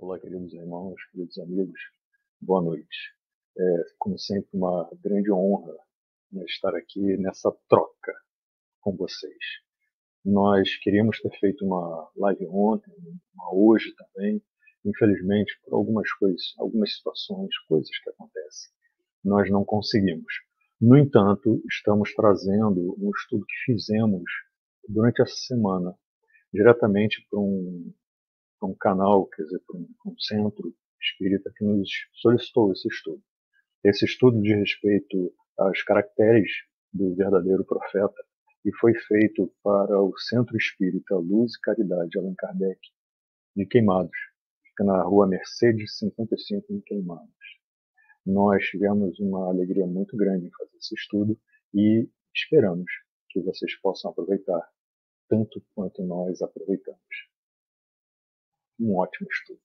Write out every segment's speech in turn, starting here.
Olá, queridos irmãos, queridos amigos, boa noite. Como sempre, uma grande honra, né, estar aqui nessa troca com vocês. Nós queríamos ter feito uma live ontem, uma hoje também. Infelizmente, por algumas coisas, algumas situações, coisas que acontecem, nós não conseguimos. No entanto, estamos trazendo um estudo que fizemos durante essa semana, diretamente para um canal, quer dizer, para um centro espírita que nos solicitou esse estudo. Esse estudo diz respeito aos caracteres do verdadeiro profeta e foi feito para o Centro Espírita Luz e Caridade Allan Kardec, de Queimados. Fica na rua Mercedes 55, em Queimados. Nós tivemos uma alegria muito grande em fazer esse estudo e esperamos que vocês possam aproveitar tanto quanto nós aproveitamos. Um ótimo estudo.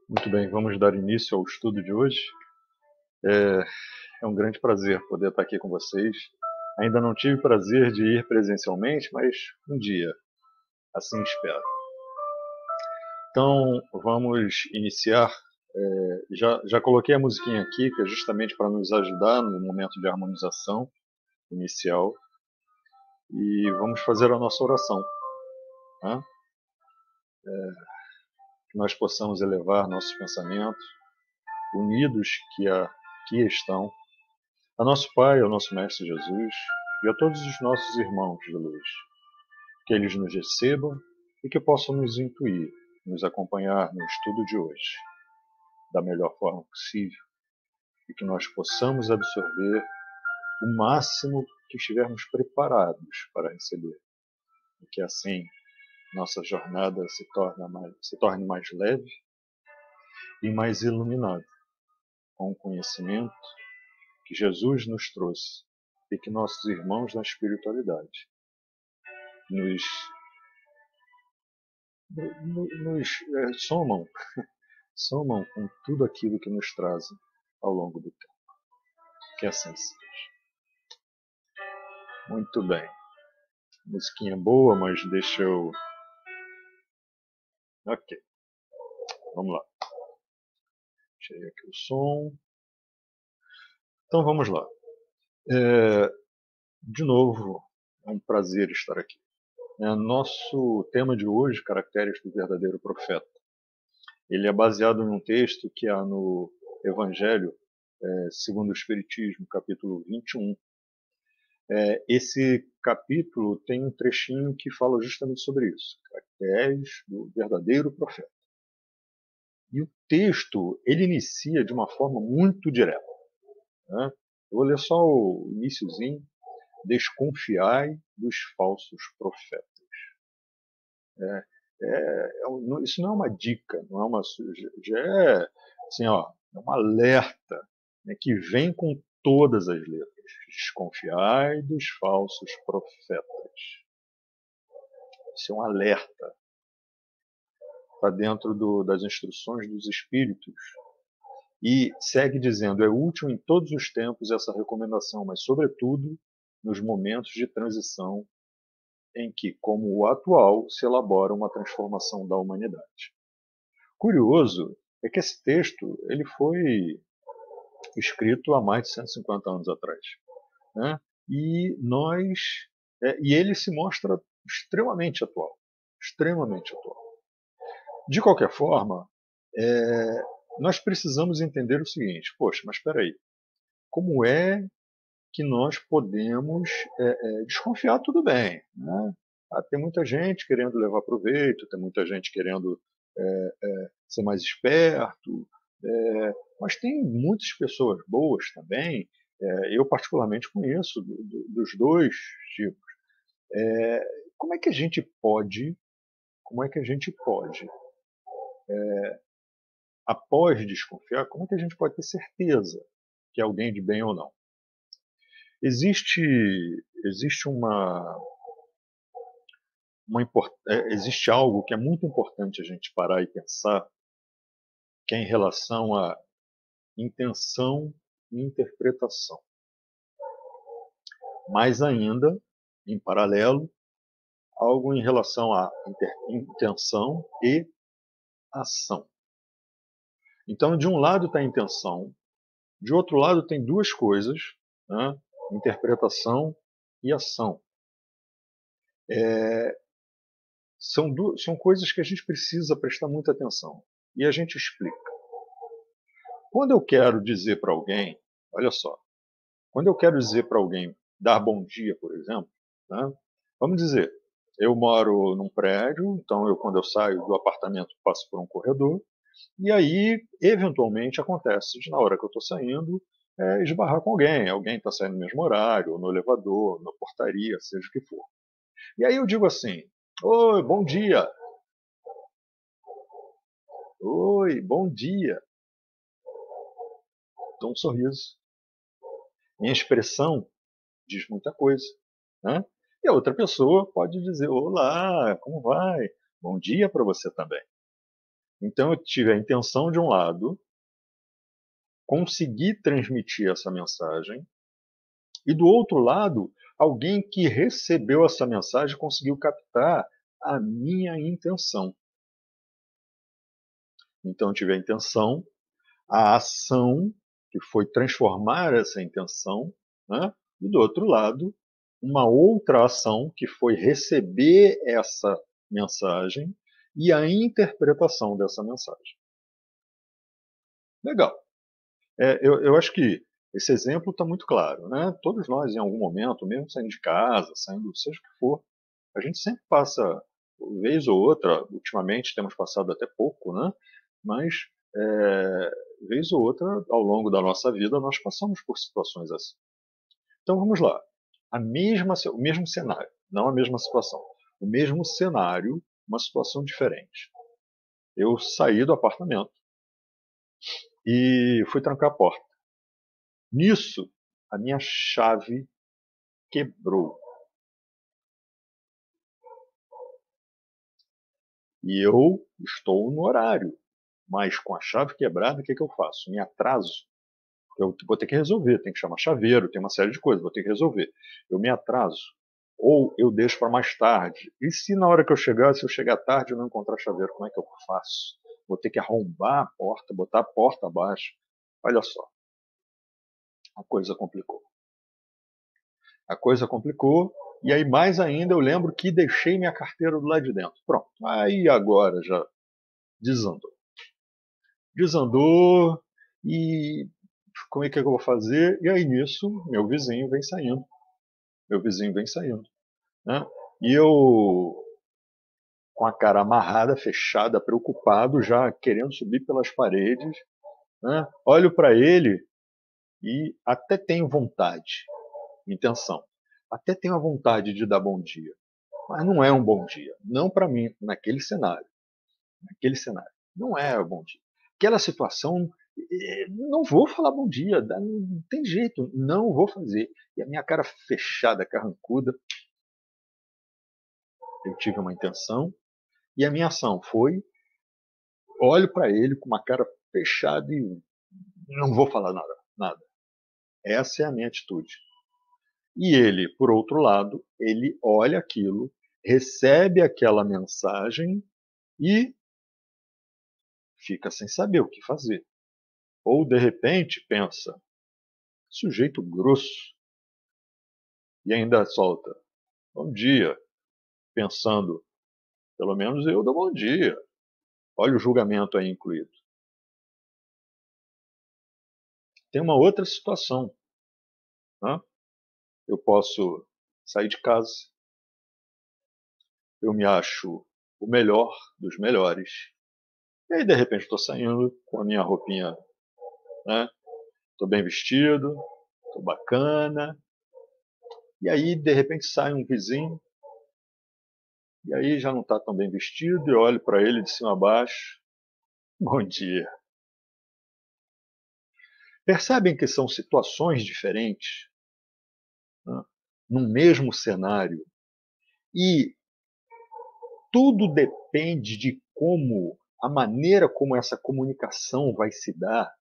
Muito bem, vamos dar início ao estudo de hoje. É um grande prazer poder estar aqui com vocês. Ainda não tive prazer de ir presencialmente, mas um dia, assim espero. Então, vamos iniciar. Já coloquei a musiquinha aqui, que é justamente para nos ajudar no momento de harmonização inicial. E vamos fazer a nossa oração. Tá? Que nós possamos elevar nossos pensamentos, unidos que aqui estão, a nosso Pai, ao nosso Mestre Jesus e a todos os nossos irmãos de luz. Que eles nos recebam e que possam nos intuir, nos acompanhar no estudo de hoje, da melhor forma possível, e que nós possamos absorver o máximo que estivermos preparados para receber. E que assim nossa jornada se torne mais leve e mais iluminada, com o conhecimento que Jesus nos trouxe e que nossos irmãos na espiritualidade nos somam com tudo aquilo que nos trazem ao longo do tempo. Que assim seja. Muito bem. Musiquinha boa, mas deixa eu... Ok. Vamos lá. Deixei aqui o som. Então vamos lá. De novo, é um prazer estar aqui. Nosso tema de hoje, Caracteres do Verdadeiro Profeta, ele é baseado em um texto que há no Evangelho segundo o Espiritismo, capítulo 21. Esse capítulo tem um trechinho que fala justamente sobre isso, caracteres do verdadeiro profeta. E o texto ele inicia de uma forma muito direta. Né? Eu vou ler só o iniciozinho. Desconfiai dos falsos profetas. Isso não é uma dica, não é uma já é assim, ó, é um alerta, né, que vem com todas as letras. Desconfiai dos falsos profetas. Isso é um alerta. Está dentro das instruções dos espíritos. E segue dizendo, é útil em todos os tempos essa recomendação, mas sobretudo nos momentos de transição em que, como o atual, se elabora uma transformação da humanidade. Curioso é que esse texto ele foi escrito há mais de 150 anos atrás, né? E ele se mostra extremamente atual, extremamente atual. De qualquer forma, nós precisamos entender o seguinte: poxa, mas espera aí, como é que nós podemos desconfiar? Tudo bem, né? Tem muita gente querendo levar proveito, tem muita gente querendo ser mais esperto, mas tem muitas pessoas boas também. Eu particularmente conheço dos dois tipos. Como é que a gente pode, após desconfiar, como é que a gente pode ter certeza que é alguém de bem ou não? Existe existe algo que é muito importante a gente parar e pensar, que é em relação à intenção e interpretação. Mais ainda, em paralelo, algo em relação à intenção e ação. Então, de um lado está a intenção, de outro lado tem duas coisas, né? Interpretação e ação. São coisas que a gente precisa prestar muita atenção. E a gente explica. Quando eu quero dizer para alguém, olha só, quando eu quero dizer para alguém dar bom dia, por exemplo, né? Vamos dizer, eu moro num prédio, então quando eu saio do apartamento passo por um corredor, e aí, eventualmente, acontece de na hora que eu estou saindo, esbarrar com alguém está saindo no mesmo horário, ou no elevador, na portaria, seja o que for. E aí eu digo assim, oi, bom dia. Oi, bom dia. Dou um sorriso. Minha expressão diz muita coisa, né? E a outra pessoa pode dizer, olá, como vai? Bom dia para você também. Então eu tive a intenção de um lado, consegui transmitir essa mensagem, e do outro lado, alguém que recebeu essa mensagem conseguiu captar a minha intenção. Então eu tive a intenção, a ação, que foi transformar essa intenção, né? E do outro lado, uma outra ação, que foi receber essa mensagem e a interpretação dessa mensagem. Legal. Eu acho que esse exemplo está muito claro, né? Todos nós, em algum momento, mesmo saindo de casa, saindo seja o que for, a gente sempre passa, vez ou outra, ultimamente temos passado até pouco, né? Mas, vez ou outra, ao longo da nossa vida, nós passamos por situações assim. Então vamos lá. O mesmo cenário, não a mesma situação. O mesmo cenário, uma situação diferente. Eu saí do apartamento e fui trancar a porta. Nisso, a minha chave quebrou. E eu estou no horário. Mas com a chave quebrada, o que eu faço? Me atraso. Eu vou ter que resolver. Tem que chamar chaveiro, tem uma série de coisas. Vou ter que resolver. Eu me atraso. Ou eu deixo para mais tarde. E se na hora que eu chegar, se eu chegar tarde e não encontrar chaveiro, como é que eu faço? Vou ter que arrombar a porta, botar a porta abaixo. Olha só. A coisa complicou. A coisa complicou. E aí, mais ainda, eu lembro que deixei minha carteira do lado de dentro. Pronto. Aí agora já desandou. Desandou e como é que eu vou fazer? E aí nisso, meu vizinho vem saindo. Meu vizinho vem saindo. Né? E eu, com a cara amarrada, fechada, preocupado, já querendo subir pelas paredes, né? Olho para ele e até tenho vontade, intenção. Até tenho a vontade de dar bom dia. Mas não é um bom dia. Não para mim, naquele cenário. Naquele cenário. Não é um bom dia. Aquela situação, não vou falar bom dia, não tem jeito, não vou fazer. E a minha cara fechada, carrancuda, eu tive uma intenção, e a minha ação foi, olho para ele com uma cara fechada e não vou falar nada, nada. Essa é a minha atitude. E ele, por outro lado, ele olha aquilo, recebe aquela mensagem e fica sem saber o que fazer. Ou, de repente, pensa, sujeito grosso, e ainda solta, bom dia, pensando, pelo menos eu dou bom dia. Olha o julgamento aí incluído. Tem uma outra situação. Né? Eu posso sair de casa, eu me acho o melhor dos melhores, e aí de repente estou saindo com a minha roupinha, né? Estou bem vestido, estou bacana, e aí de repente sai um vizinho, e aí já não está tão bem vestido, e eu olho para ele de cima a baixo, bom dia. Percebem que são situações diferentes, né? Num mesmo cenário, e tudo depende de como, a maneira como essa comunicação vai se dar,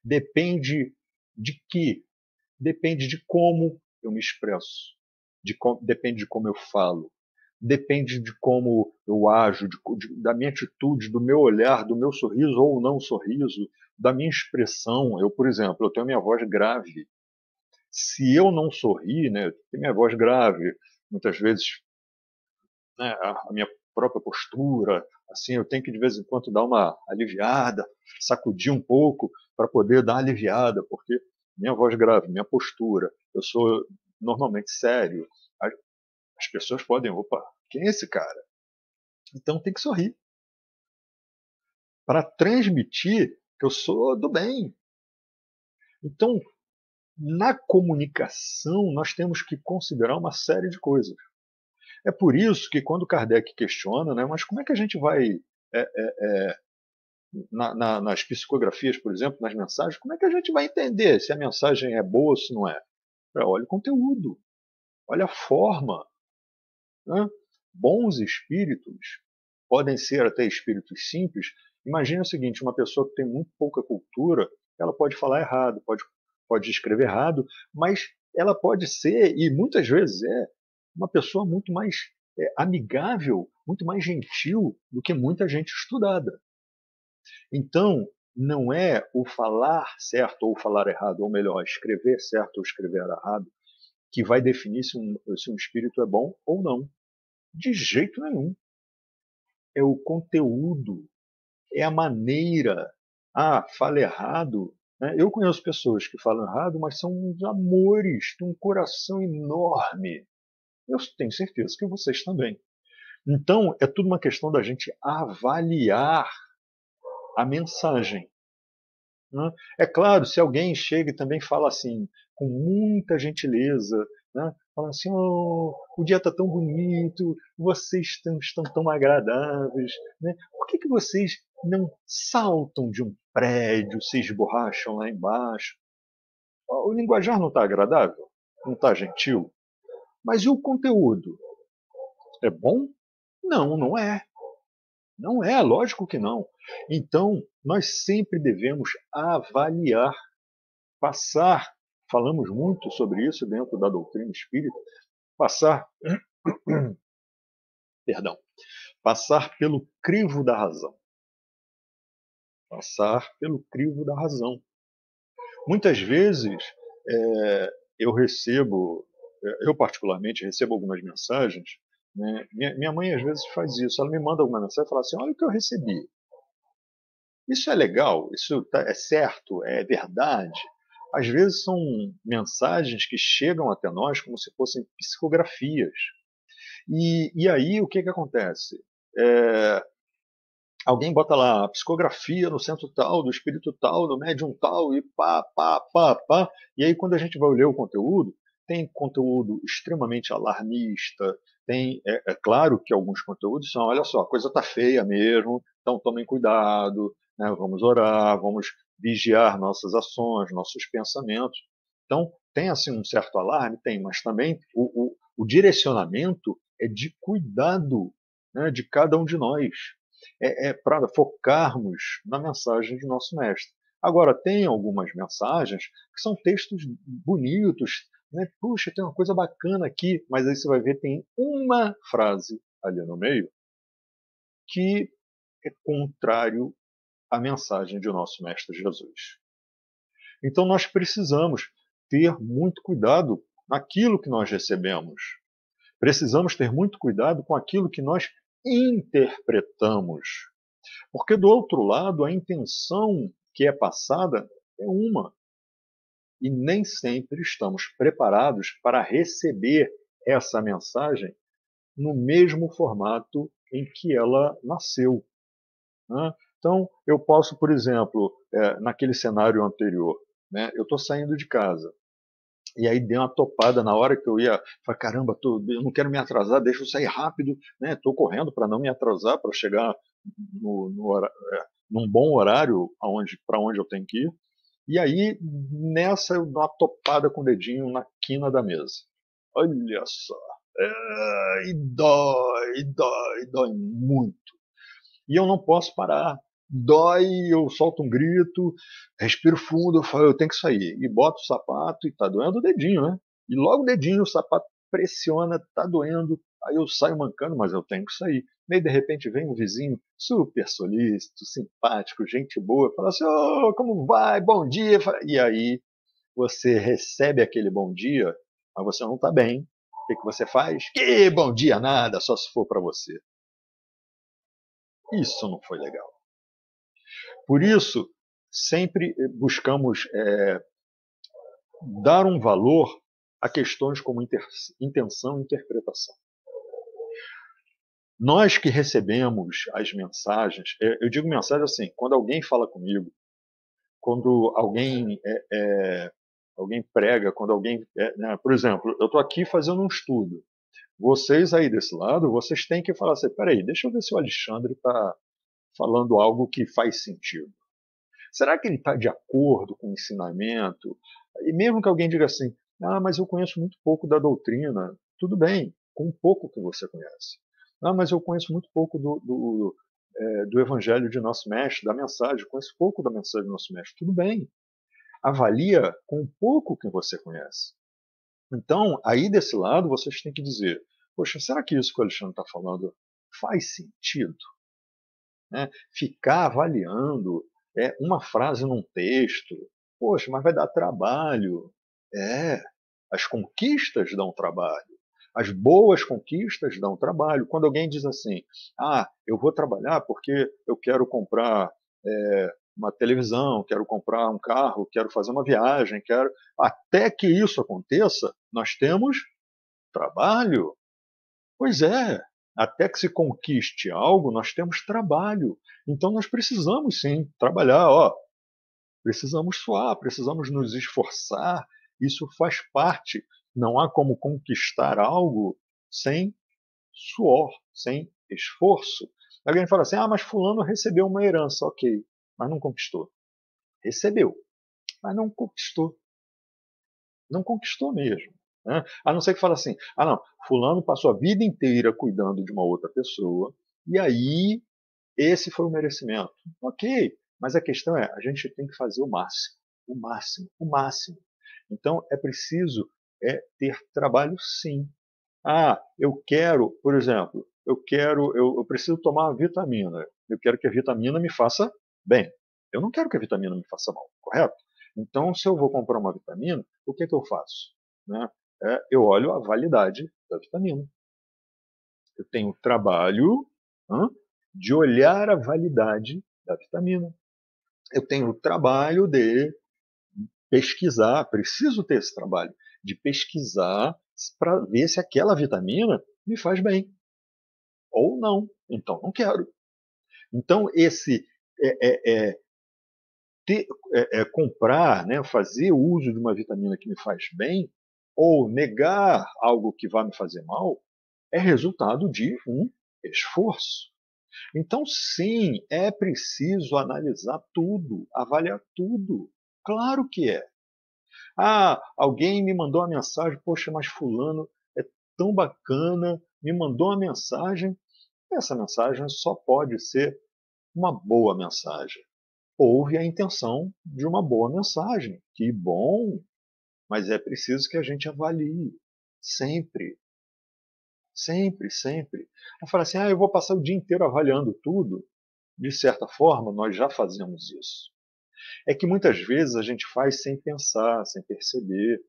depende de que? Depende de como eu me expresso, depende de como eu falo, depende de como eu ajo, da minha atitude, do meu olhar, do meu sorriso ou não sorriso, da minha expressão. Eu, por exemplo, eu tenho minha voz grave. Se eu não sorrir, né, eu tenho minha voz grave, muitas vezes, né, a minha própria postura, assim, eu tenho que de vez em quando dar uma aliviada, sacudir um pouco para poder dar uma aliviada, porque minha voz grave, minha postura, eu sou normalmente sério, as pessoas podem, opa, quem é esse cara? Então tem que sorrir para transmitir que eu sou do bem. Então, na comunicação, nós temos que considerar uma série de coisas. É por isso que quando Kardec questiona, né, mas como é que a gente vai, nas psicografias, por exemplo, nas mensagens, como é que a gente vai entender se a mensagem é boa ou se não é? Olha o conteúdo, olha a forma. Né? Bons espíritos, podem ser até espíritos simples. Imagina o seguinte, uma pessoa que tem muito pouca cultura, ela pode falar errado, pode escrever errado, mas ela pode ser, e muitas vezes é, uma pessoa muito mais amigável, muito mais gentil do que muita gente estudada. Então, não é o falar certo ou falar errado, ou melhor, escrever certo ou escrever errado, que vai definir se um espírito é bom ou não. De jeito nenhum. É o conteúdo, é a maneira. Ah, fala errado. Né? Eu conheço pessoas que falam errado, mas são uns amores, têm um coração enorme. Eu tenho certeza que vocês também. Então, é tudo uma questão da gente avaliar a mensagem. Né? É claro, se alguém chega e também fala assim, com muita gentileza, né? Fala assim, oh, o dia está tão bonito, vocês estão tão agradáveis. Né? Por que vocês não saltam de um prédio, se esborracham lá embaixo? O linguajar não está agradável? Não está gentil? Mas e o conteúdo? É bom? Não, não é. Não é, lógico que não. Então, nós sempre devemos avaliar, passar, falamos muito sobre isso dentro da doutrina espírita, passar, perdão, passar pelo crivo da razão. Passar pelo crivo da razão. Muitas vezes eu recebo, eu particularmente recebo algumas mensagens, né? Minha mãe às vezes faz isso, ela me manda alguma mensagem e fala assim, olha o que eu recebi. Isso é legal? Isso é certo? É verdade? às vezes são mensagens que chegam até nós como se fossem psicografias. E aí o que acontece? Alguém bota lá a psicografia no centro tal, do espírito tal, do médium tal, e pá, pá, pá, pá. E aí quando a gente vai ler o conteúdo, tem conteúdo extremamente alarmista, é claro que alguns conteúdos são, olha só, a coisa está feia mesmo, então tomem cuidado, né, vamos orar, vamos vigiar nossas ações, nossos pensamentos. Então, tem assim um certo alarme? Tem, mas também o direcionamento é de cuidado, né, de cada um de nós. Para focarmos na mensagem de nosso mestre. Agora, tem algumas mensagens que são textos bonitos, né? Puxa, tem uma coisa bacana aqui, mas aí você vai ver, tem uma frase ali no meio que é contrário à mensagem de nosso Mestre Jesus. Então nós precisamos ter muito cuidado naquilo que nós recebemos. Precisamos ter muito cuidado com aquilo que nós interpretamos. Porque do outro lado, a intenção que é passada é uma. E nem sempre estamos preparados para receber essa mensagem no mesmo formato em que ela nasceu. Né? Então, eu posso, por exemplo, naquele cenário anterior, né, eu estou saindo de casa. E aí dei uma topada na hora que eu ia. Falei, caramba, eu não quero me atrasar, deixa eu sair rápido. Estou correndo para não me atrasar, para chegar num bom horário para onde eu tenho que ir. E aí, nessa, eu dou uma topada com o dedinho na quina da mesa. Olha só. E dói muito. E eu não posso parar. Dói, eu solto um grito, respiro fundo, eu falo, eu tenho que sair. E boto o sapato e tá doendo o dedinho, né? E logo o dedinho, o sapato pressiona, tá doendo. Aí eu saio mancando, mas eu tenho que sair. E aí, de repente, vem um vizinho super solícito, simpático, gente boa, fala assim, oh, como vai? Bom dia. E aí você recebe aquele bom dia, mas você não tá bem. O que você faz? Que bom dia nada, só se for para você. Isso não foi legal. Por isso, sempre buscamos dar um valor a questões como intenção e interpretação. Nós que recebemos as mensagens, eu digo mensagem assim, quando alguém fala comigo, quando alguém prega, quando alguém, né, por exemplo, eu estou aqui fazendo um estudo. Vocês aí desse lado, vocês têm que falar assim, peraí, deixa eu ver se o Alexandre está falando algo que faz sentido. Será que ele está de acordo com o ensinamento? E mesmo que alguém diga assim, ah, mas eu conheço muito pouco da doutrina, tudo bem, com um pouco que você conhece. Ah, mas eu conheço muito pouco do evangelho de nosso mestre, da mensagem, conheço pouco da mensagem do nosso mestre, tudo bem. Avalia com um pouco que você conhece. Então, aí desse lado, vocês têm que dizer, poxa, será que isso que o Alexandre está falando faz sentido? Né? Ficar avaliando uma frase num texto, poxa, mas vai dar trabalho. As conquistas dão trabalho. As boas conquistas dão trabalho. Quando alguém diz assim, ah, eu vou trabalhar porque eu quero comprar uma televisão, quero comprar um carro, quero fazer uma viagem, quero. Até que isso aconteça, nós temos trabalho. Pois é, até que se conquiste algo, nós temos trabalho. Então nós precisamos sim trabalhar, ó. Precisamos suar, precisamos nos esforçar. Isso faz parte. Não há como conquistar algo sem suor, sem esforço. Alguém fala assim: ah, mas fulano recebeu uma herança, ok, mas não conquistou. Recebeu, mas não conquistou. Não conquistou mesmo. Né? A não ser que fale assim: ah, não, fulano passou a vida inteira cuidando de uma outra pessoa, e aí esse foi o merecimento. Ok, mas a questão é: a gente tem que fazer o máximo, o máximo, o máximo. Então é preciso ter trabalho sim. Ah, eu quero, por exemplo, eu preciso tomar uma vitamina. Eu quero que a vitamina me faça bem. Eu não quero que a vitamina me faça mal, correto? Então, se eu vou comprar uma vitamina, o que eu faço? Né? Eu olho a validade da vitamina. Eu tenho o trabalho de olhar a validade da vitamina. Eu tenho o trabalho de pesquisar, preciso ter esse trabalho de pesquisar para ver se aquela vitamina me faz bem ou não. Então não quero. Então esse ter, comprar, né, fazer uso de uma vitamina que me faz bem ou negar algo que vai me fazer mal é resultado de um esforço. Então, sim, é preciso analisar tudo, avaliar tudo. Claro que é. Ah, alguém me mandou uma mensagem, poxa, mas fulano é tão bacana, me mandou uma mensagem. Essa mensagem só pode ser uma boa mensagem. Houve a intenção de uma boa mensagem. Que bom, mas é preciso que a gente avalie. Sempre, sempre, sempre. Não fala assim, eu vou passar o dia inteiro avaliando tudo. De certa forma, nós já fazemos isso. É que muitas vezes a gente faz sem pensar, sem perceber.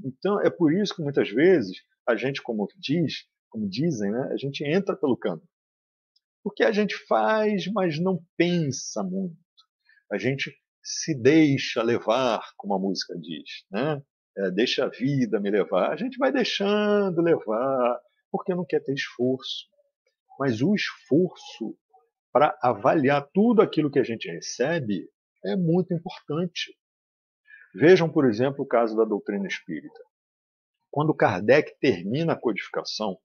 Então, é por isso que muitas vezes a gente, como dizem, né, a gente entra pelo canto. Porque a gente faz, mas não pensa muito. A gente se deixa levar, como a música diz, né? Deixa a vida me levar. A gente vai deixando levar, porque não quer ter esforço. Mas o esforço para avaliar tudo aquilo que a gente recebe é muito importante. Vejam, por exemplo, o caso da doutrina espírita. Quando Kardec termina a codificação,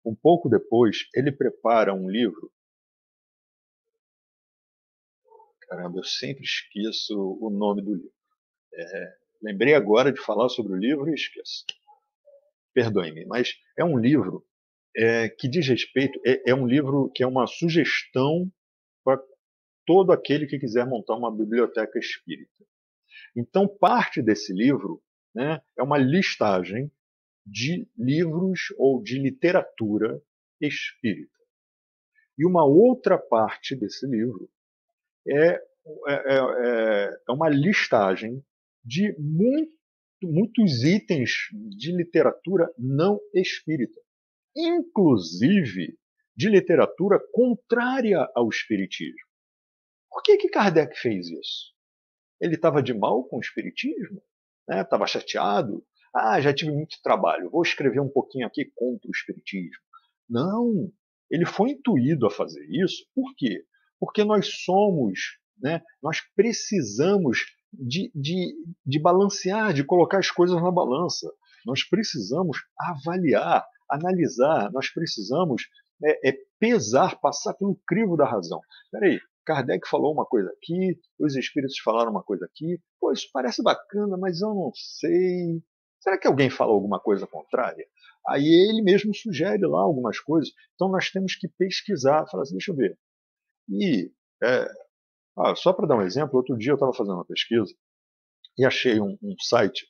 um pouco depois, ele prepara um livro. Caramba, eu sempre esqueço o nome do livro. Lembrei agora de falar sobre o livro e esqueço. Perdoe-me, mas é um livro que diz respeito, é um livro que é uma sugestão para todo aquele que quiser montar uma biblioteca espírita. Então, parte desse livro, né, é uma listagem de livros ou de literatura espírita. E uma outra parte desse livro é, é uma listagem de muitos itens de literatura não espírita, inclusive de literatura contrária ao espiritismo. Por que Kardec fez isso? Ele estava de mal com o espiritismo? Estava chateado? Já tive muito trabalho, vou escrever um pouquinho aqui contra o espiritismo. Não, ele foi intuído a fazer isso. Por quê? Porque nós precisamos de balancear, de colocar as coisas na balança. Nós precisamos avaliar, analisar, nós precisamos pesar, passar pelo crivo da razão. Espera aí, Kardec falou uma coisa aqui, os espíritos falaram uma coisa aqui. Pô, isso parece bacana, mas eu não sei. Será que alguém falou alguma coisa contrária? Aí ele mesmo sugere lá algumas coisas. Então nós temos que pesquisar, falar assim, deixa eu ver. E, só para dar um exemplo, outro dia eu estava fazendo uma pesquisa e achei um site,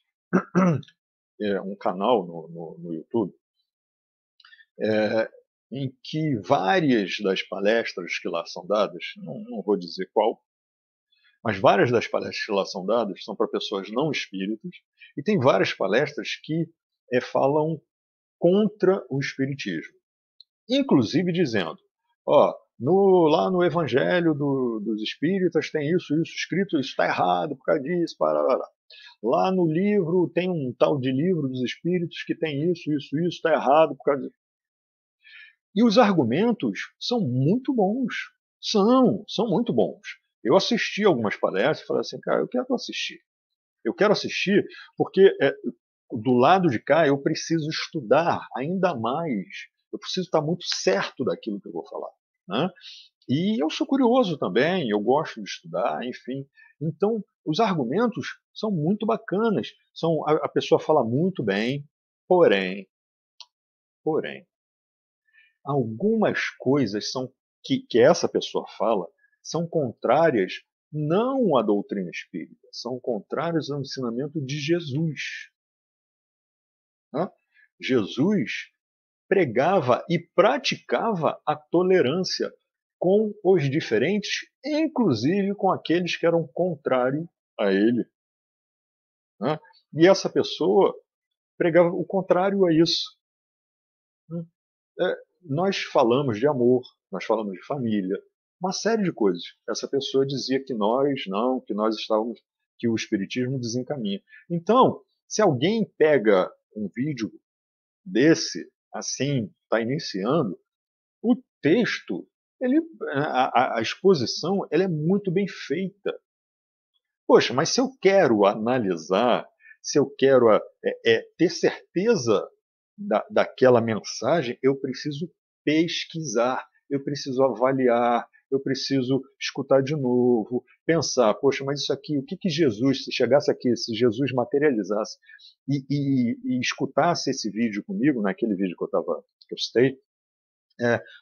um canal no YouTube, em que várias das palestras que lá são dadas, não vou dizer qual, mas várias das palestras que lá são dadas são para pessoas não espíritas, e tem várias palestras que falam contra o espiritismo. Inclusive dizendo, lá no Evangelho dos Espíritas tem isso escrito, isso está errado por causa disso, parará. Lá no livro tem um tal de livro dos Espíritos que tem isso, está errado por causa disso. E os argumentos são muito bons. São muito bons. Eu assisti algumas palestras e falei assim, cara, eu quero assistir. Eu quero assistir porque do lado de cá eu preciso estudar ainda mais. Eu preciso estar muito certo daquilo que eu vou falar. Né? E eu sou curioso também, eu gosto de estudar, enfim. Então, os argumentos são muito bacanas. A pessoa fala muito bem, porém, algumas coisas que essa pessoa fala são contrárias não à doutrina espírita, são contrárias ao ensinamento de Jesus. Né? Jesus pregava e praticava a tolerância com os diferentes, inclusive com aqueles que eram contrários a ele. Né? E essa pessoa pregava o contrário a isso. Nós falamos de amor, nós falamos de família, uma série de coisas. Essa pessoa dizia que nós não, que nós estávamos que o Espiritismo desencaminha. Então, se alguém pega um vídeo desse, assim, está iniciando, o texto, a exposição, ela é muito bem feita. Poxa, mas se eu quero analisar, se eu quero ter certeza daquela mensagem, eu preciso pesquisar, eu preciso avaliar, eu preciso escutar de novo, pensar, poxa, mas isso aqui, o que Jesus, se chegasse aqui, se Jesus materializasse e escutasse esse vídeo comigo, naquele vídeo que eu citei,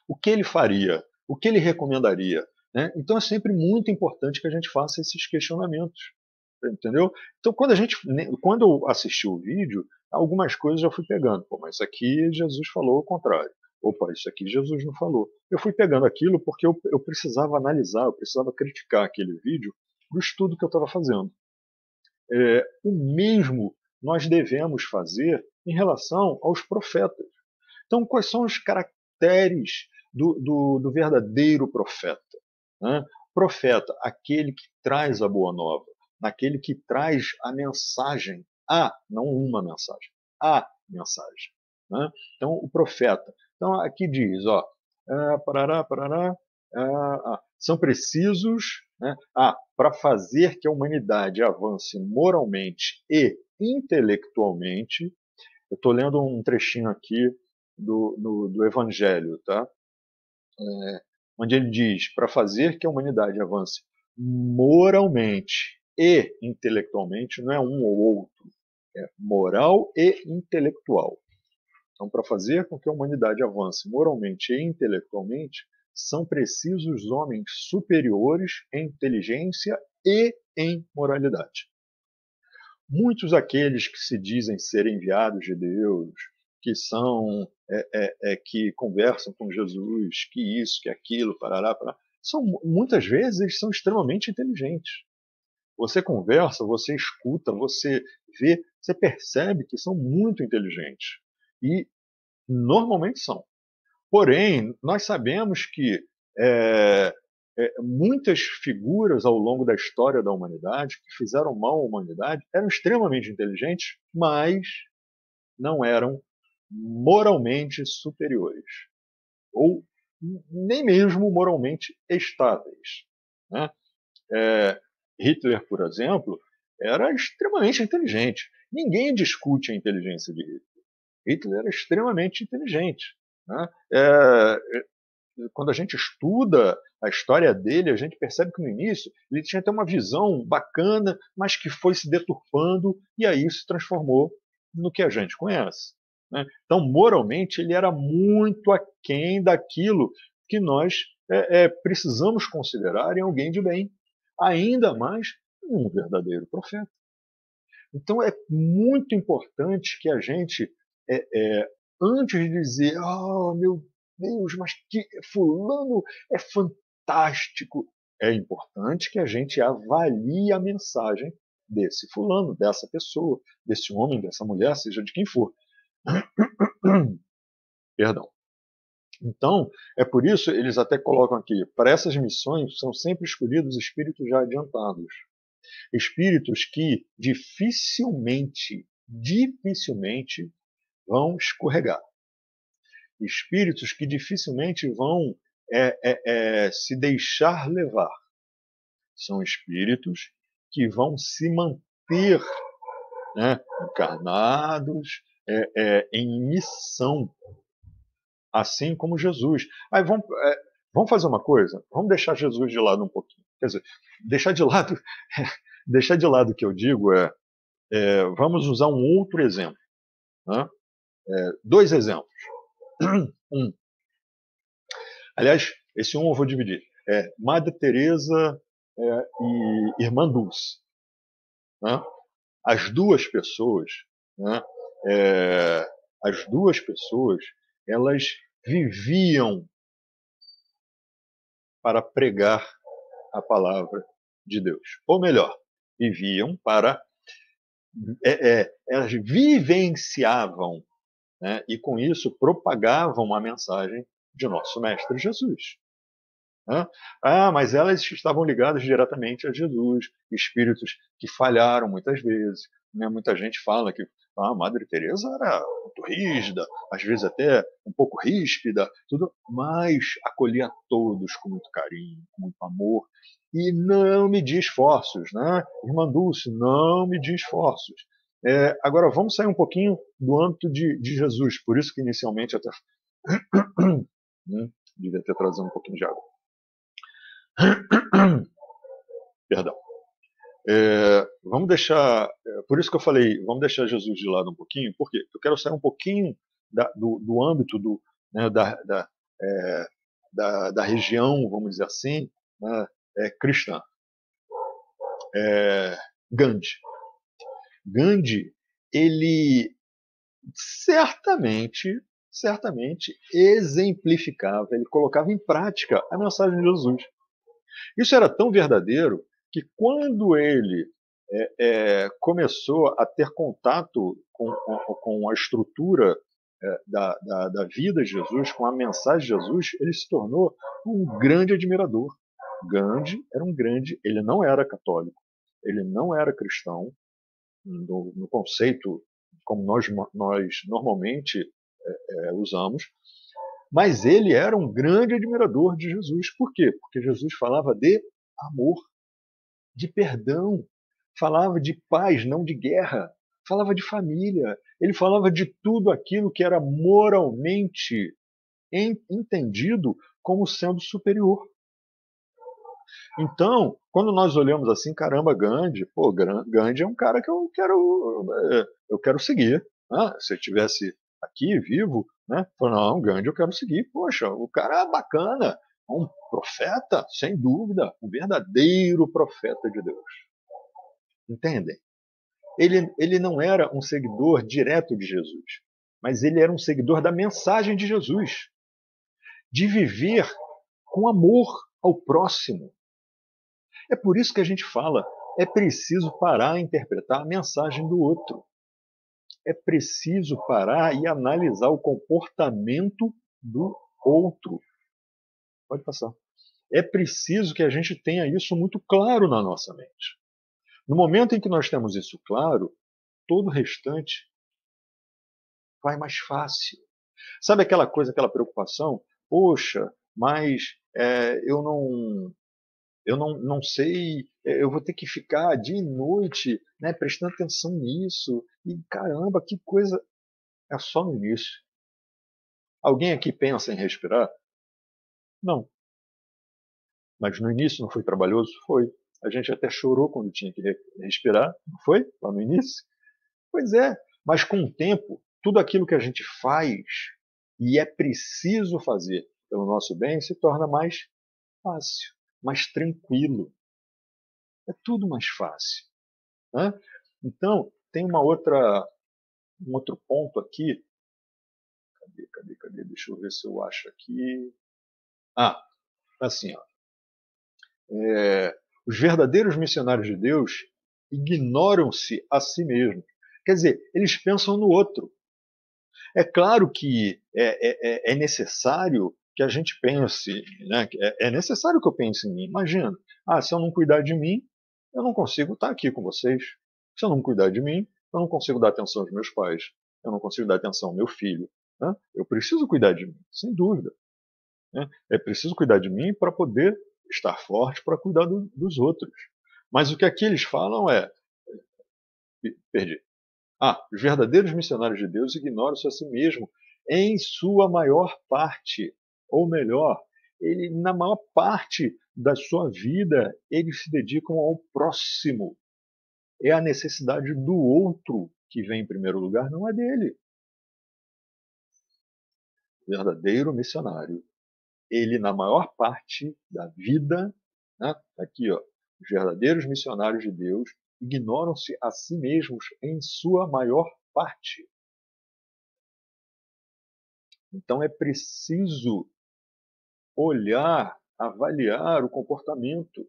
o que ele faria? O que ele recomendaria? Né? Então é sempre muito importante que a gente faça esses questionamentos. Entendeu? Então, quando eu assisti o vídeo, algumas coisas eu fui pegando. Pô, mas isso aqui Jesus falou o contrário. Opa, isso aqui Jesus não falou. Eu fui pegando aquilo porque eu precisava analisar, eu precisava criticar aquele vídeo do estudo que eu estava fazendo. O mesmo nós devemos fazer em relação aos profetas. Então, quais são os caracteres do verdadeiro profeta? Né? Profeta, aquele que traz a boa nova, naquele que traz a mensagem, não uma mensagem, a mensagem. Né? Então, o profeta. Então, aqui diz, são precisos, né, para fazer que a humanidade avance moralmente e intelectualmente. Eu estou lendo um trechinho aqui do Evangelho, tá? Onde ele diz, para fazer que a humanidade avance moralmente e intelectualmente, não é um ou outro, é moral e intelectual. Então, para fazer com que a humanidade avance moralmente e intelectualmente, são precisos homens superiores em inteligência e em moralidade. Muitos daqueles que se dizem ser enviados de Deus, que são que conversam com Jesus, que isso, que aquilo, muitas vezes eles são extremamente inteligentes. Você conversa, você escuta, você vê, você percebe que são muito inteligentes. E normalmente são. Porém, nós sabemos que muitas figuras ao longo da história da humanidade que fizeram mal à humanidade eram extremamente inteligentes, mas não eram moralmente superiores. Ou nem mesmo moralmente estáveis. Né? Hitler, por exemplo, era extremamente inteligente. Ninguém discute a inteligência de Hitler. Hitler era extremamente inteligente. Né? Quando a gente estuda a história dele, a gente percebe que no início ele tinha até uma visão bacana, mas que foi se deturpando e aí se transformou no que a gente conhece. Né? Então, moralmente, ele era muito aquém daquilo que nós precisamos considerar em alguém de bem, ainda mais um verdadeiro profeta. Então, é muito importante que a gente, antes de dizer, meu Deus, mas que fulano é fantástico, é importante que a gente avalie a mensagem desse fulano, dessa pessoa, desse homem, dessa mulher, seja de quem for. Perdão. Então, é por isso eles até colocam aqui, para essas missões são sempre escolhidos espíritos já adiantados. Espíritos que dificilmente vão escorregar. Espíritos que dificilmente vão se deixar levar. São espíritos que vão se manter, né, encarnados, em missão, assim como Jesus. Aí vamos fazer uma coisa? Vamos deixar Jesus de lado um pouquinho. Quer dizer, deixar de lado o que eu digo vamos usar um outro exemplo. Né? Dois exemplos. Aliás, esse eu vou dividir. Madre Teresa e Irmã Dulce. Né? As duas pessoas, né? Elas viviam para pregar a palavra de Deus. Ou melhor, viviam para... elas vivenciavam, né? E com isso propagavam a mensagem de nosso Mestre Jesus. Né? Ah, mas elas estavam ligadas diretamente a Jesus, espíritos que falharam muitas vezes. Né? Muita gente fala que a Madre Teresa era muito rígida, às vezes até um pouco ríspida, tudo, mas acolhia todos com muito carinho, com muito amor, e não media esforços, né? Irmã Dulce, não media esforços. Agora, vamos sair um pouquinho do âmbito de Jesus, por isso que inicialmente até devia ter trazido um pouquinho de água. Perdão. Vamos deixar, por isso que eu falei, vamos deixar Jesus de lado um pouquinho, porque eu quero sair um pouquinho do âmbito né, da região, vamos dizer assim, né, cristã. Gandhi. Gandhi, ele certamente exemplificava, ele colocava em prática a mensagem de Jesus. Isso era tão verdadeiro que quando ele começou a ter contato com a estrutura da vida de Jesus, com a mensagem de Jesus, ele se tornou um grande admirador. Gandhi era um grande, ele não era católico, ele não era cristão, no conceito como nós normalmente usamos, mas ele era um grande admirador de Jesus. Por quê? Porque Jesus falava de amor, de perdão, falava de paz, não de guerra, falava de família, ele falava de tudo aquilo que era moralmente entendido como sendo superior. Então, quando nós olhamos assim, caramba, Gandhi, pô, Gandhi é um cara que eu quero seguir. Ah, se eu tivesse aqui vivo, né? Não, Gandhi eu quero seguir. Poxa, o cara é bacana, um profeta, sem dúvida, um verdadeiro profeta de Deus. Entendem? Ele não era um seguidor direto de Jesus, mas ele era um seguidor da mensagem de Jesus, de viver com amor ao próximo. É por isso que a gente fala, é preciso parar e interpretar a mensagem do outro. É preciso parar e analisar o comportamento do outro. Pode passar. É preciso que a gente tenha isso muito claro na nossa mente. No momento em que nós temos isso claro, todo o restante vai mais fácil. Sabe aquela coisa, aquela preocupação? Poxa, mas eu não sei, eu vou ter que ficar dia e noite, né, prestando atenção nisso. E caramba, que coisa. É só no início. Alguém aqui pensa em respirar? Não. Mas no início não foi trabalhoso? Foi. A gente até chorou quando tinha que respirar, não foi? Lá no início? Pois é. Mas com o tempo, tudo aquilo que a gente faz e é preciso fazer pelo nosso bem se torna mais fácil, mais tranquilo. É tudo mais fácil. Né? Então, tem um outro ponto aqui. Cadê? Deixa eu ver se eu acho aqui. Ah, assim, ó. Os verdadeiros missionários de Deus ignoram-se a si mesmos. Quer dizer, eles pensam no outro. É claro que é necessário que a gente pense, né? É necessário que eu pense em mim. Imagina, se eu não cuidar de mim, eu não consigo estar aqui com vocês. Se eu não cuidar de mim, eu não consigo dar atenção aos meus pais. Eu não consigo dar atenção ao meu filho. Né? Eu preciso cuidar de mim, sem dúvida. Né? É preciso cuidar de mim para poder estar forte para cuidar dos outros. Mas o que aqui eles falam é. Perdi. Os verdadeiros missionários de Deus ignoram-se a si mesmo em sua maior parte. Ou melhor, na maior parte da sua vida, eles se dedicam ao próximo. É a necessidade do outro que vem em primeiro lugar, não é dele. O verdadeiro missionário, ele, na maior parte da vida, né, aqui, ó, os verdadeiros missionários de Deus ignoram-se a si mesmos em sua maior parte. Então é preciso olhar, avaliar o comportamento.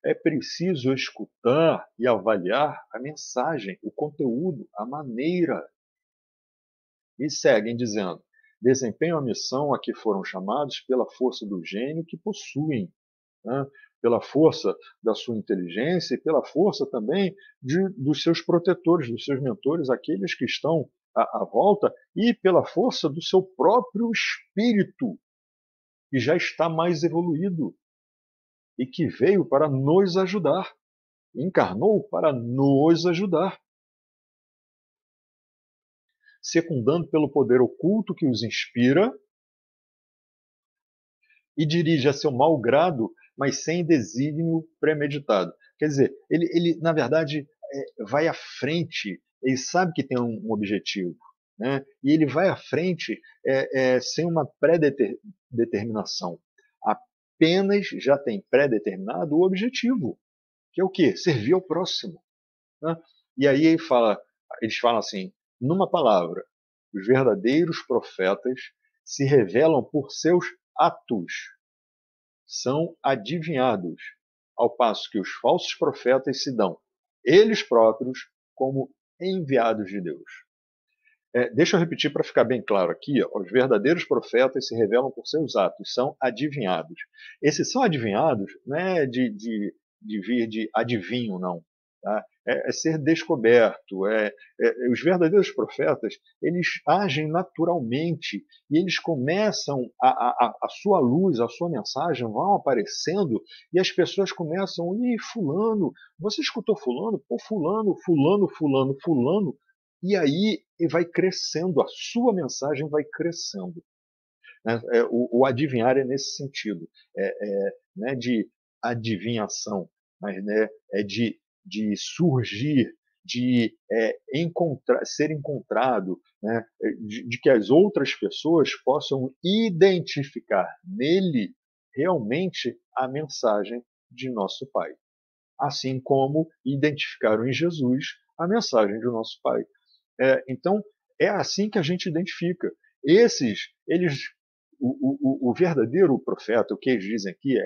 É preciso escutar e avaliar a mensagem, o conteúdo, a maneira. E seguem dizendo: desempenham a missão a que foram chamados pela força do gênio que possuem, né? Pela força da sua inteligência e pela força também dos seus protetores, dos seus mentores, aqueles que estão à volta, e pela força do seu próprio espírito, que já está mais evoluído e que veio para nos ajudar, encarnou para nos ajudar, secundando pelo poder oculto que os inspira e dirige a seu mau grado, mas sem desígnio premeditado. Quer dizer, ele na verdade, vai à frente, ele sabe que tem um objetivo, né? E ele vai à frente sem uma pré-determinação. Apenas já tem pré-determinado o objetivo, que é o quê? Servir ao próximo. Né? E aí eles falam assim, numa palavra, os verdadeiros profetas se revelam por seus atos, são adivinhados, ao passo que os falsos profetas se dão, eles próprios, como enviados de Deus. Deixa eu repetir para ficar bem claro aqui, ó, os verdadeiros profetas se revelam por seus atos, são adivinhados. Esses são adivinhados não é de vir de adivinho, não. Tá? É ser descoberto. Os verdadeiros profetas, eles agem naturalmente e eles começam, a sua luz, a sua mensagem vão aparecendo e as pessoas começam, fulano, você escutou fulano? Pô, fulano. E aí vai crescendo, a sua mensagem vai crescendo. Né? O adivinhar é nesse sentido, né, de adivinhação, mas né, de surgir, de ser encontrado, né, de que as outras pessoas possam identificar nele realmente a mensagem de nosso Pai. Assim como identificaram em Jesus a mensagem de nosso Pai. Então, é assim que a gente identifica. O verdadeiro profeta, o que eles dizem aqui,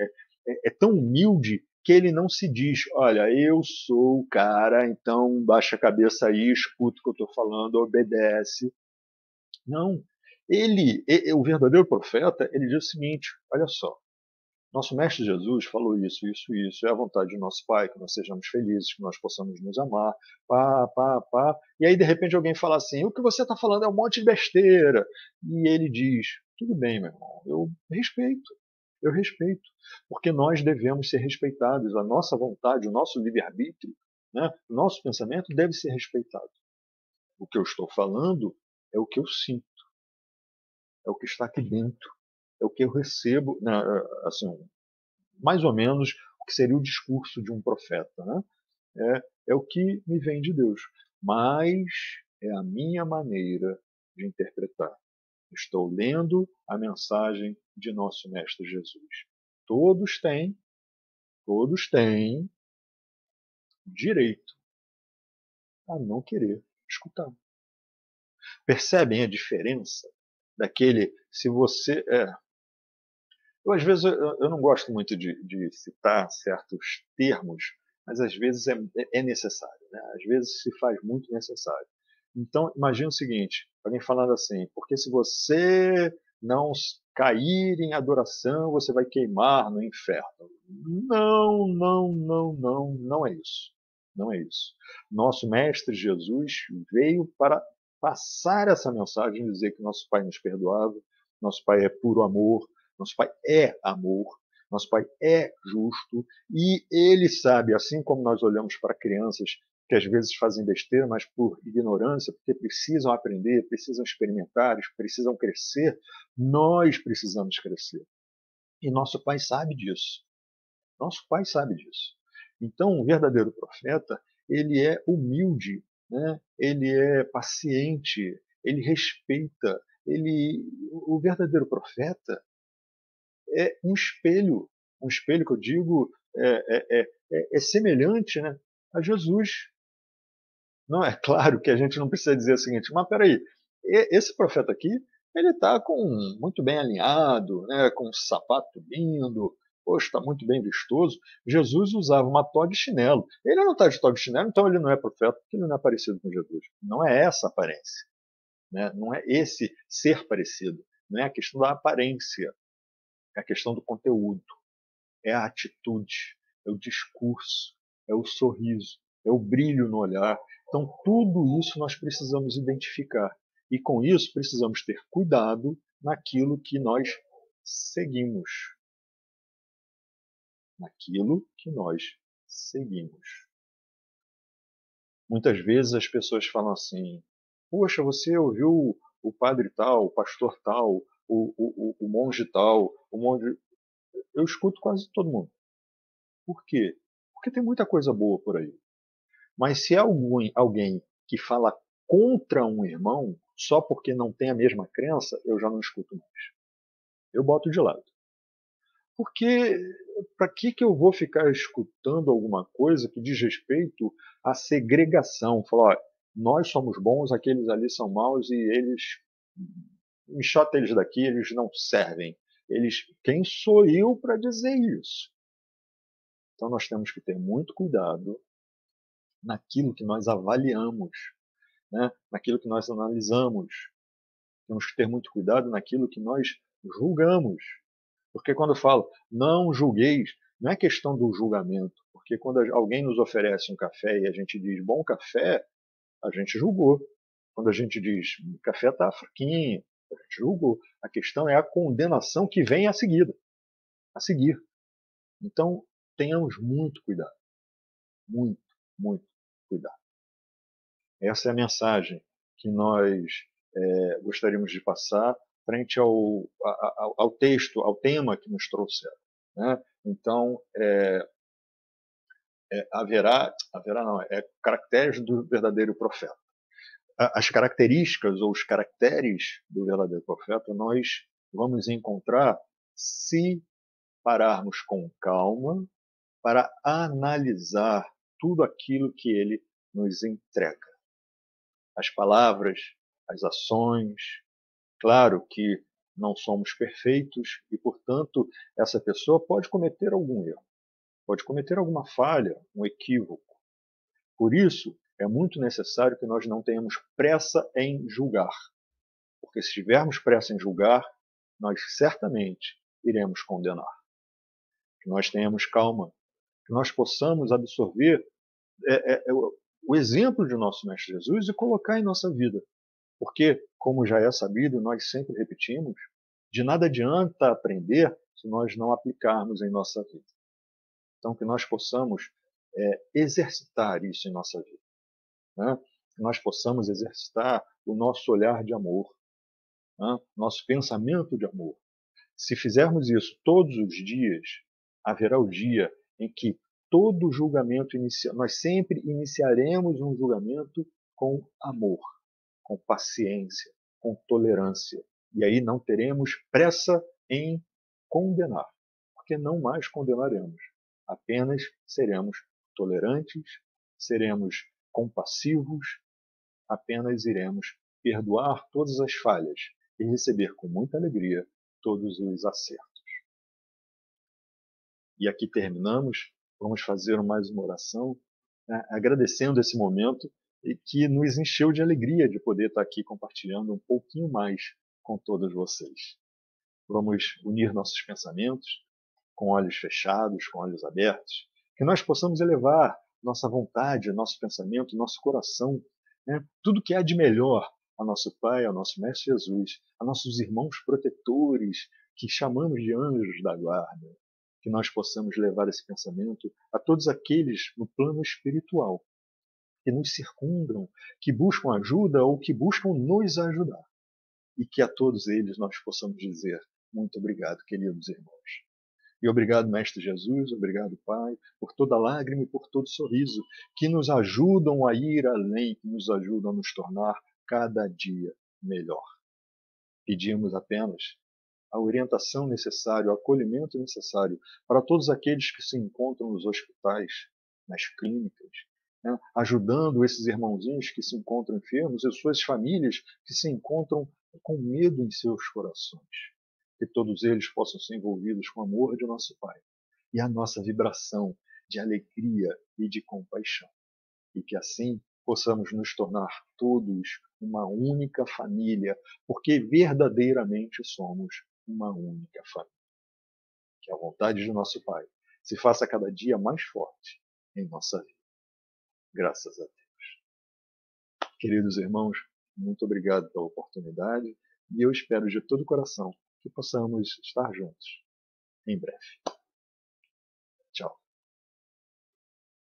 é tão humilde que ele não se diz, olha, eu sou o cara, então baixa a cabeça aí, escuta o que eu estou falando, obedece. Não. O verdadeiro profeta, ele diz o seguinte, olha só, nosso Mestre Jesus falou isso, é a vontade de nosso Pai, que nós sejamos felizes, que nós possamos nos amar, pá. E aí, de repente, alguém fala assim, o que você está falando é um monte de besteira. E ele diz, tudo bem, meu irmão, eu respeito, porque nós devemos ser respeitados, a nossa vontade, o nosso livre-arbítrio, né, o nosso pensamento deve ser respeitado. O que eu estou falando é o que eu sinto, é o que está aqui dentro, é o que eu recebo, né, assim, mais ou menos o que seria o discurso de um profeta. Né? É o que me vem de Deus, mas é a minha maneira de interpretar. Estou lendo a mensagem de nosso Mestre Jesus. Todos têm direito a não querer escutar. Percebem a diferença daquele, se você... Eu, às vezes, eu não gosto muito de citar certos termos, mas às vezes é necessário. Né? Às vezes se faz muito necessário. Então, imagine o seguinte, alguém falando assim, porque se você não cair em adoração, você vai queimar no inferno. Não é isso. Não é isso. Nosso Mestre Jesus veio para passar essa mensagem, dizer que nosso Pai nos perdoava, nosso Pai é puro amor, nosso Pai é amor, nosso Pai é justo e Ele sabe, assim como nós olhamos para crianças que às vezes fazem besteira, mas por ignorância, porque precisam aprender, precisam experimentar, precisam crescer, nós precisamos crescer. E nosso Pai sabe disso. Nosso Pai sabe disso. Então, o verdadeiro profeta, ele é humilde, né? Ele é paciente, ele respeita. O verdadeiro profeta é um espelho que eu digo é semelhante, né, a Jesus. Não é claro que a gente não precisa dizer o seguinte, mas peraí, esse profeta aqui, ele está muito bem alinhado, né, com um sapato lindo, poxa, está muito bem vistoso. Jesus usava uma toga e chinelo. Ele não está de toga e chinelo, então ele não é profeta, porque ele não é parecido com Jesus. Não é essa a aparência. né? Não é esse ser parecido, não é a questão da aparência, é a questão do conteúdo, é a atitude, é o discurso, é o sorriso, é o brilho no olhar. Então, tudo isso nós precisamos identificar. E com isso, precisamos ter cuidado naquilo que nós seguimos. Naquilo que nós seguimos. Muitas vezes as pessoas falam assim: poxa, você ouviu o padre tal, o pastor tal, o monge tal, o monge. Eu escuto quase todo mundo. Por quê? Porque tem muita coisa boa por aí. Mas se é alguém que fala contra um irmão, só porque não tem a mesma crença, eu já não escuto mais. Eu boto de lado. Porque para que eu vou ficar escutando alguma coisa que diz respeito à segregação? Falar, ó, nós somos bons, aqueles ali são maus e eles. Enxota eles daqui, eles não servem. Quem sou eu para dizer isso? Então nós temos que ter muito cuidado naquilo que nós avaliamos, né? Naquilo que nós analisamos. Temos que ter muito cuidado naquilo que nós julgamos. Porque quando eu falo não julgueis, não é questão do julgamento. Porque quando alguém nos oferece um café e a gente diz bom café, a gente julgou. Quando a gente diz café está fraquinho, a gente julgou. A questão é a condenação que vem a seguir. Então, tenhamos muito cuidado. Muito, muito cuidado. Essa é a mensagem que nós gostaríamos de passar frente ao texto, ao tema que nos trouxeram. Né? Então, haverá não, caracteres do verdadeiro profeta. As características ou os caracteres do verdadeiro profeta nós vamos encontrar se pararmos com calma para analisar tudo aquilo que ele nos entrega. As palavras, as ações. Claro que não somos perfeitos e, portanto, essa pessoa pode cometer algum erro, pode cometer alguma falha, um equívoco. Por isso, é muito necessário que nós não tenhamos pressa em julgar, porque se tivermos pressa em julgar, nós certamente iremos condenar. Que nós tenhamos calma, que nós possamos absorver o exemplo de nosso Mestre Jesus e colocar em nossa vida. Porque, como já é sabido, nós sempre repetimos, de nada adianta aprender se nós não aplicarmos em nossa vida. Então, que nós possamos exercitar isso em nossa vida. Né? Que nós possamos exercitar o nosso olhar de amor, né? Nosso pensamento de amor. Se fizermos isso todos os dias, haverá o dia em que todo julgamento nós sempre iniciaremos um julgamento com amor, com paciência, com tolerância. E aí não teremos pressa em condenar, porque não mais condenaremos. Apenas seremos tolerantes, seremos compassivos, apenas iremos perdoar todas as falhas e receber com muita alegria todos os acertos. E aqui terminamos, vamos fazer mais uma oração, né, agradecendo esse momento e que nos encheu de alegria de poder estar aqui compartilhando um pouquinho mais com todos vocês. Vamos unir nossos pensamentos com olhos fechados, com olhos abertos, que nós possamos elevar nossa vontade, nosso pensamento, nosso coração, né, tudo que há de melhor a nosso Pai, ao nosso Mestre Jesus, a nossos irmãos protetores, que chamamos de anjos da guarda, que nós possamos levar esse pensamento a todos aqueles no plano espiritual que nos circundam, que buscam ajuda ou que buscam nos ajudar. E que a todos eles nós possamos dizer muito obrigado, queridos irmãos. E obrigado, Mestre Jesus, obrigado, Pai, por toda lágrima e por todo sorriso, que nos ajudam a ir além, que nos ajudam a nos tornar cada dia melhor. Pedimos apenas a orientação necessária, o acolhimento necessário para todos aqueles que se encontram nos hospitais, nas clínicas, né, ajudando esses irmãozinhos que se encontram enfermos e suas famílias que se encontram com medo em seus corações. Que todos eles possam ser envolvidos com o amor de nosso Pai e a nossa vibração de alegria e de compaixão. E que assim possamos nos tornar todos uma única família, porque verdadeiramente somos uma única família. Que a vontade de nosso Pai se faça cada dia mais forte em nossa vida. Graças a Deus. Queridos irmãos, muito obrigado pela oportunidade e eu espero de todo o coração que possamos estar juntos em breve.